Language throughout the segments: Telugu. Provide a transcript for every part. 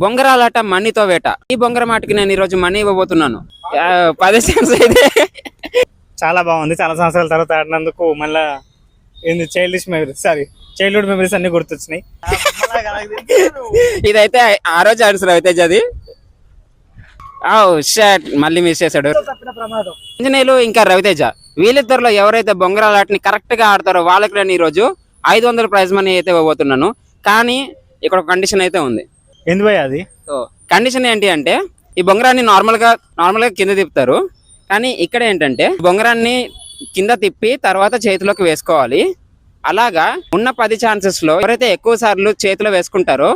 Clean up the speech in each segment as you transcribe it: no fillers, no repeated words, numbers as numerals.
బొంగరాలాట మనీతో వేట. ఈ బొంగరం ఆటకి నేను ఈరోజు మనీ ఇవ్వబోతున్నాను. 10 ఛాన్స్ అయితే. చాలా బాగుంది. చాలా సంవత్సరాల తర్వాత ఆడినందుకు మళ్ళా ఏంది చైల్డ్హుడ్ మెమరీస్ అన్ని గుర్తొచ్చినాయి. ఇదైతే ఆ రోజు ఆన్సర్ అయితే అది షాట్ మళ్ళీ మిస్ చేశాడు. ఆంజనేయులు ఇంకా రవితేజ వీళ్ళిద్దరిలో ఎవరైతే బొంగరాలాటని కరెక్ట్ గా ఆడతారో వాళ్ళకి నేను ఈ రోజు 500 ప్రైజ్ మనీ అయితే ఇవ్వబోతున్నాను. కానీ ఇక్కడ ఒక కండిషన్ అయితే ఉంది. ఎందు భయ్ అది? సో కండిషన్ ఏంటి అంటే ఈ బొంగరాన్ని నార్మల్ గా కింద తిప్పుతారు. కానీ ఇక్కడ ఏంటంటే బొంగరాన్ని కింద తిప్పి తర్వాత చేతిలోకి వేసుకోవాలి. అలాగా ఉన్న 10 ఛాన్సెస్ లో ఎవరైతే ఎక్కువ సార్లు చేతిలో వేసుకుంటారో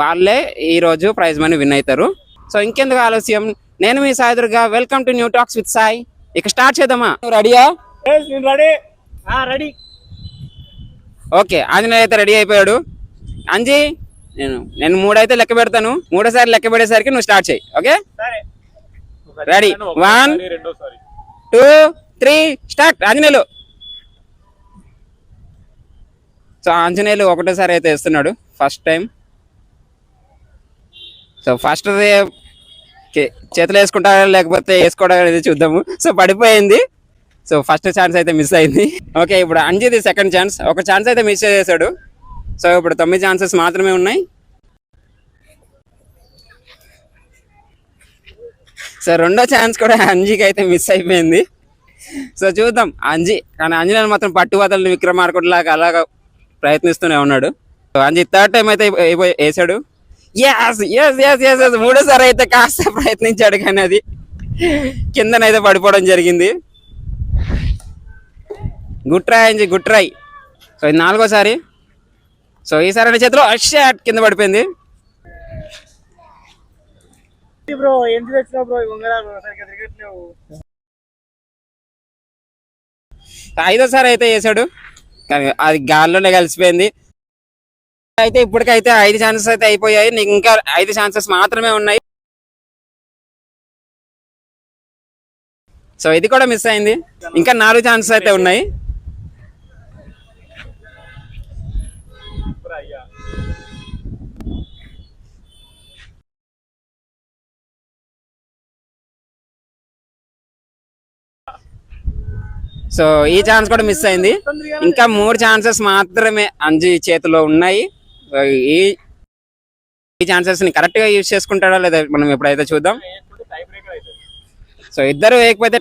వాళ్ళే ఈ రోజు ప్రైజ్ మనీ విన్ అవుతారు. సో ఇంకెందుకు ఆలస్యం, నేను మీ Sai Durga. Welcome to new talks with Sai. ఇక స్టార్ట్ చేద్దామా? రెడీయా? రెడీ. ఓకే, ఆంజనేయ అయితే రెడీ అయిపోయాడు. అంజీ నేను 3 అయితే లెక్క పెడతాను. 3సారి లెక్క పెడేసరికి నువ్వు స్టార్ట్ చేయి. Okay, ready? 1 2 3 start. Anjaneyulu. So Anjaneyulu ఒకటోసారి అయితే వేస్తున్నాడు ఫస్ట్ టైం. సో ఫస్ట్ చేతులు వేసుకుంటారా లేకపోతే వేసుకోవడం అనేది చూద్దాము. సో పడిపోయింది. సో ఫస్ట్ ఛాన్స్ అయితే మిస్ అయింది. ఓకే, ఇప్పుడు అంజీది సెకండ్ ఛాన్స్. ఒక ఛాన్స్ అయితే మిస్ చేశాడు. సో ఇప్పుడు 9 ఛాన్సెస్ మాత్రమే ఉన్నాయి. సో రెండో ఛాన్స్ కూడా అంజీకి అయితే మిస్ అయిపోయింది. సో చూద్దాం అంజీ. కానీ అంజనేయులు మాత్రం పట్టుబదలని విక్రమార్కుడిలాగా అలాగా ప్రయత్నిస్తూనే ఉన్నాడు. సో అంజీ థర్డ్ టైం అయితే వేసాడు. మూడోసారి అయితే కాస్త ప్రయత్నించాడు కానీ అది కిందనైతే పడిపోవడం జరిగింది. Good try Anji, good try. So ఇది 4వసారి. సో ఈసారి అనే చేతిలో షాట్ కింద పడిపోయింది. బ్రో 5వసారి అయితే వేసాడు కానీ అది గాల్లోనే కలిసిపోయింది. అయితే ఇప్పటికైతే 5 ఛాన్సెస్ అయితే అయిపోయాయి. నీకు ఇంకా 5 ఛాన్సెస్ మాత్రమే ఉన్నాయి. సో ఇది కూడా మిస్ అయింది. ఇంకా 4 ఛాన్సెస్ అయితే ఉన్నాయి. సో ఈ ఛాన్స్ కూడా మిస్ అయింది. ఇంకా 3 ఛాన్సెస్ మాత్రమే అంజీ చేతిలో ఉన్నాయి. ఈ ఛాన్సెస్ ని కరెక్ట్ గా యూజ్ చేసుకుంటాడా లేదా మనం ఎప్పుడైతే చూద్దాం. సో ఇద్దరు వేయకపోతే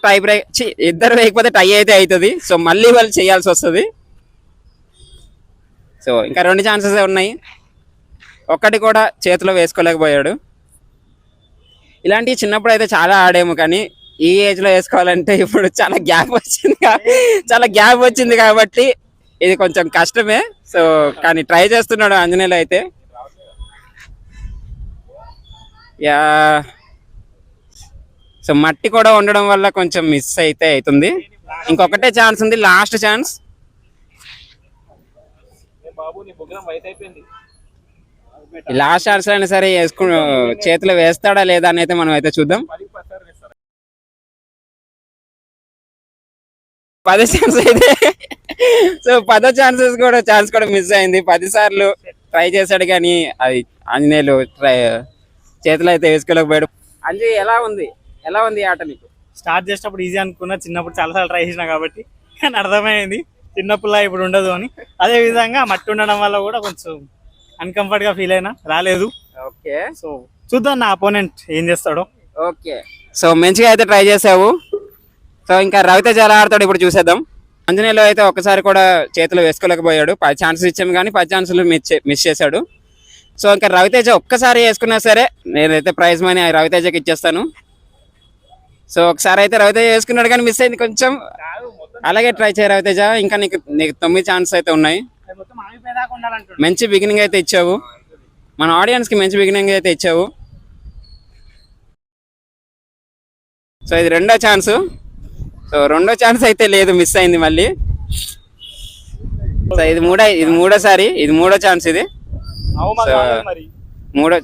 టై అయితే అవుతుంది. సో మళ్ళీ వాళ్ళు చేయాల్సి వస్తుంది. సో ఇంకా 2 ఛాన్సెస్ ఉన్నాయి. ఒక్కటి కూడా చేతిలో వేసుకోలేకపోయాడు. ఇలాంటివి చిన్నప్పుడు అయితే చాలా ఆడేము కానీ ఈ ఏజ్ లో వేసుకోవాలంటే ఇప్పుడు చాలా గ్యాప్ వచ్చింది కాబట్టి ఇది కొంచెం కష్టమే. సో కానీ ట్రై చేస్తున్నాడు ఆంజనేయులు అయితే. సో మట్టి కూడా ఉండడం వల్ల కొంచెం మిస్ అయితే అవుతుంది. ఇంకొకటే ఛాన్స్ ఉంది, లాస్ట్ ఛాన్స్. లాస్ట్ ఛాన్స్ అయినా సరే చేతిలో వేస్తాడా లేదా అని అయితే మనం అయితే చూద్దాం. 10 ఛాన్స్ అయితే. సో 10వ ఛాన్స్ కూడా మిస్ అయింది. 10 సార్లు ట్రై చేశాడు కానీ అది ఆంజనేయులు చేతిలో అయితే వేసుకోలేకపోయాడు. అంజీ ఎలా ఉంది ఆట నీకు? స్టార్ట్ చేసినప్పుడు ఈజీ అనుకున్నా, చిన్నప్పుడు చాలాసార్లు ట్రై చేసినా కాబట్టి. కానీ అర్థమైంది చిన్నప్పుడులా ఇప్పుడు ఉండదు అని. అదే విధంగా మట్టి ఉండడం వల్ల కూడా కొంచెం అన్కంఫర్ట్ గా ఫీల్ అయినా రాలేదు. ఓకే, సో చూద్దాం నా అపోనెంట్ ఏం చేస్తాడో. ఓకే, సో మంచిగా అయితే ట్రై చేసావు. సో ఇంకా రవితేజ ఎలా ఆడతాడు ఇప్పుడు చూసేద్దాం. ఆంజనేయులు అయితే ఒక్కసారి కూడా చేతిలో వేసుకోలేకపోయాడు. 10 ఛాన్సెస్ ఇచ్చాము కానీ 10 ఛాన్సులు మిస్ చేశాడు. సో ఇంకా రవితేజ ఒక్కసారి వేసుకున్నా సరే నేనైతే ప్రైజ్ మనీ రవితేజకి ఇచ్చేస్తాను. సో ఒకసారి అయితే రవితేజ వేసుకున్నాడు కానీ మిస్ అయింది కొంచెం. అలాగే ట్రై చేయ రవితేజ. ఇంకా నీకు 9 ఛాన్సెస్ అయితే ఉన్నాయి. మంచి బిగినింగ్ అయితే ఇచ్చావు, మన ఆడియన్స్ కి మంచి బిగినింగ్ అయితే ఇచ్చావు. సో ఇది 2వ ఛాన్స్. సో 2వ ఛాన్స్ అయితే లేదు, మిస్ అయింది మళ్ళీ. సో ఇది 3వసారి, ఇది 3వ ఛాన్స్. ఇది మూడో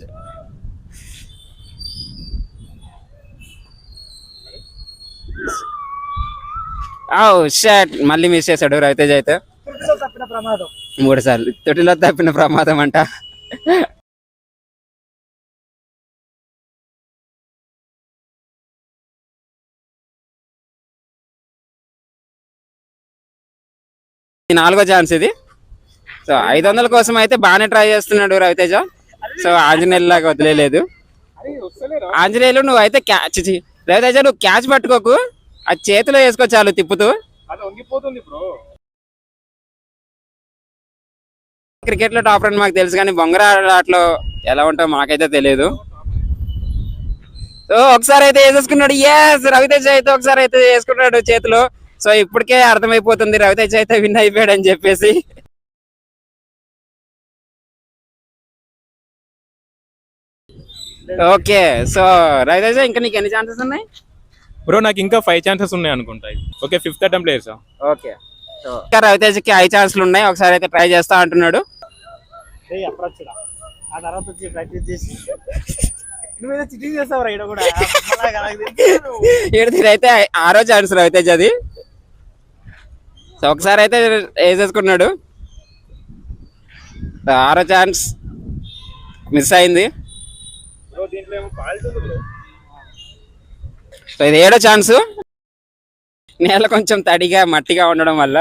షాట్ మళ్ళీ మిస్ చేశాడు రవితేజ అయితే. 3 సార్లు తొటిలో తప్పిన ప్రమాదం అంట. ఈ 4వ ఛాన్స్ ఇది. సో 500 కోసం అయితే బాగానే ట్రై చేస్తున్నాడు రవితేజ. సో ఆంజనేయులు లాగా వదిలేదు. ఆంజనేయులు నువ్వు అయితే క్యాచ్ రవితేజ నువ్వు క్యాచ్ పట్టుకోకు, అది చేతిలో వేసుకో చాలు తిప్పుతూ. క్రికెట్ లో టాపర్ అని మాకు తెలుసు కానీ బొంగరా ఆటలో ఎలా ఉంటావు మాకైతే తెలియదు. సో ఒకసారి అయితే వేసేసుకున్నాడు. ఎస్ రవితేజ అయితే ఒకసారి అయితే వేసుకున్నాడు చేతిలో. సో ఇప్పటికే అర్థమైపోతుంది రవితేజ అయితే విన్ అయిపోయాడు అని చెప్పేసి. ఓకే సో రవితేజ ఇంకా నీకు ఎన్ని ఛాన్సెస్ ఉన్నాయి బ్రో? నాకు ఇంకా 5 ఛాన్సెస్ ఉన్నాయి అనుకుంటా. ఓకే, 5th అటెంప్ట్ లేదు సార్. ఓకే సో ఇంకా రవితేజకి 5 ఛాన్సులు ఉన్నాయి, ఒకసారి అయితే ట్రై చేస్తా అంటున్నాడు. ఆ తర్వాత వచ్చి ప్రాక్టీస్ చేసి నువ్వేదో చిటింగ్ చేస్తావు రైడ్ కూడా అయితే 6వ ఛాన్స్ రవితేజ అది. సో ఒకసారి అయితే వేసేసుకున్నాడు. 6వ ఛాన్స్ మిస్ అయింది. సో ఇది 7వ ఛాన్స్. నేల కొంచెం తడిగా మట్టిగా ఉండడం వల్ల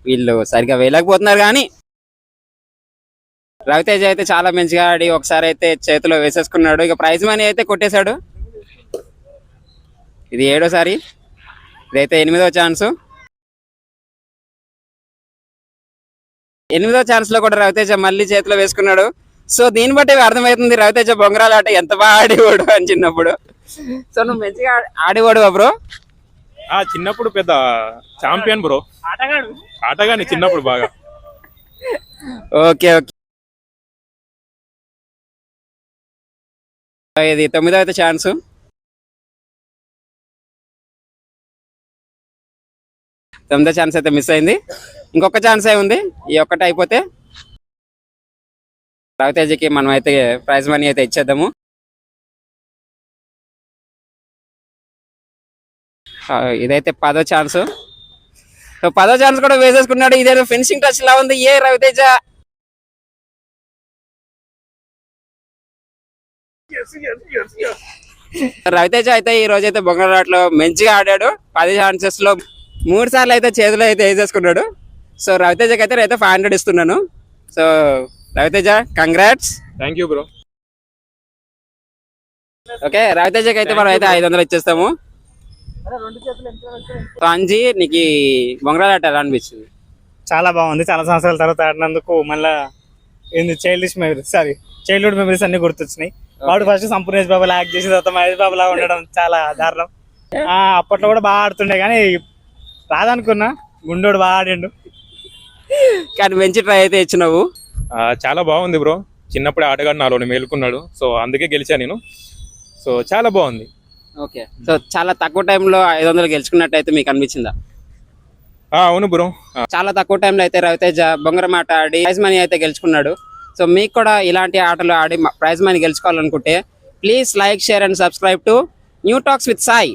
వీళ్ళు సరిగా వేయలేకపోతున్నారు. కానీ రవితేజ అయితే చాలా మంచిగా ఆడి ఒకసారి అయితే చేతిలో వేసేసుకున్నాడు. ఇక ప్రైజ్ మనీ అయితే కొట్టేశాడు. ఇది 7వసారి, ఇదైతే 8వ ఛాన్స్. 8వ ఛాన్స్ లో కూడా రవితేజ మళ్ళీ చేతిలో వేసుకున్నాడు. సో దీన్ని బట్టి అర్థమవుతుంది రవితేజ బొంగరాల ఆట ఎంత బాగా ఆడేవాడు అని చిన్నప్పుడు. సో నువ్వు మంచిగా ఆడేవాడు బ్రో? చిన్నప్పుడు పెద్ద ఛాంపియన్ బ్రో, ఆటగాని చిన్నప్పుడు బాగా. ఓకే ఓకే ఇది 9వ ఛాన్స్. ఛాన్స్ అయితే మిస్ అయింది. ఇంకొక ఛాన్స్ ఏ ఉంది. ఈ ఒక్కటి అయిపోతే రవితేజకి మనం అయితే ప్రైజ్ మనీ అయితే ఇచ్చేద్దాము. ఇదైతే 10వ ఛాన్స్. సో 10వ ఛాన్స్ కూడా వేసేసుకున్నాడు. ఇదేదో ఫినిషింగ్ టచ్ లా ఉంది. ఏ రవితేజ రవితేజ అయితే ఈ రోజు అయితే బొంగరాట్లో మంచిగా ఆడాడు. 10 ఛాన్సెస్ లో 3 సార్లు అయితే చేతిలో అయితే వేసేసుకున్నాడు. సో రవితేజకి అయితే నేనైతే 500 ఇస్తున్నాను. So Raviteja congrats. Thank you bro. Okay రవితేజకి అయితే మనం అయితే 500 ఇచ్చేస్తాము. సో అంజీ నీకు బొంగరాల ఆట ఎలా అనిపించింది? చాలా బాగుంది. చాలా సంవత్సరాల తర్వాత ఆడినందుకు మళ్ళా ఏంది చైల్డ్హుడ్ మెమరీస్ అన్ని గుర్తొచ్చినాయి. వాడు ఫస్ట్ సంపూర్ణేష్ బాబు యాక్ట్ చేసిన తర్వాత మహేష్ బాబు లా ఉండడం చాలా దారుణం. అప్పట్లో కూడా బాగా ఆడుతుండే కానీ రాదనుకున్నా. గుండోడు బాగా ఆడిండు కానీ మంచి ట్రై అయితే ఇచ్చినావు. చాలా బాగుంది బ్రో. చిన్నప్పుడే ఆటగాడు నాలోని మేలుకున్నాడు. సో అందుకే గెలిచా నేను. సో చాలా బాగుంది. ఓకే సో చాలా తక్కువ టైంలో 500 గెలుచుకున్నట్టు అయితే మీకు అనిపించిందా? అవును బ్రో. చాలా తక్కువ టైంలో అయితే రవితేజ బొంగరం ఆట ఆడి ప్రైజ్ మనీ అయితే గెలుచుకున్నాడు. సో మీకు కూడా ఇలాంటి ఆటలు ఆడి ప్రైజ్ మనీ గెలుచుకోవాలనుకుంటే please like, share and subscribe to new talks with Sai.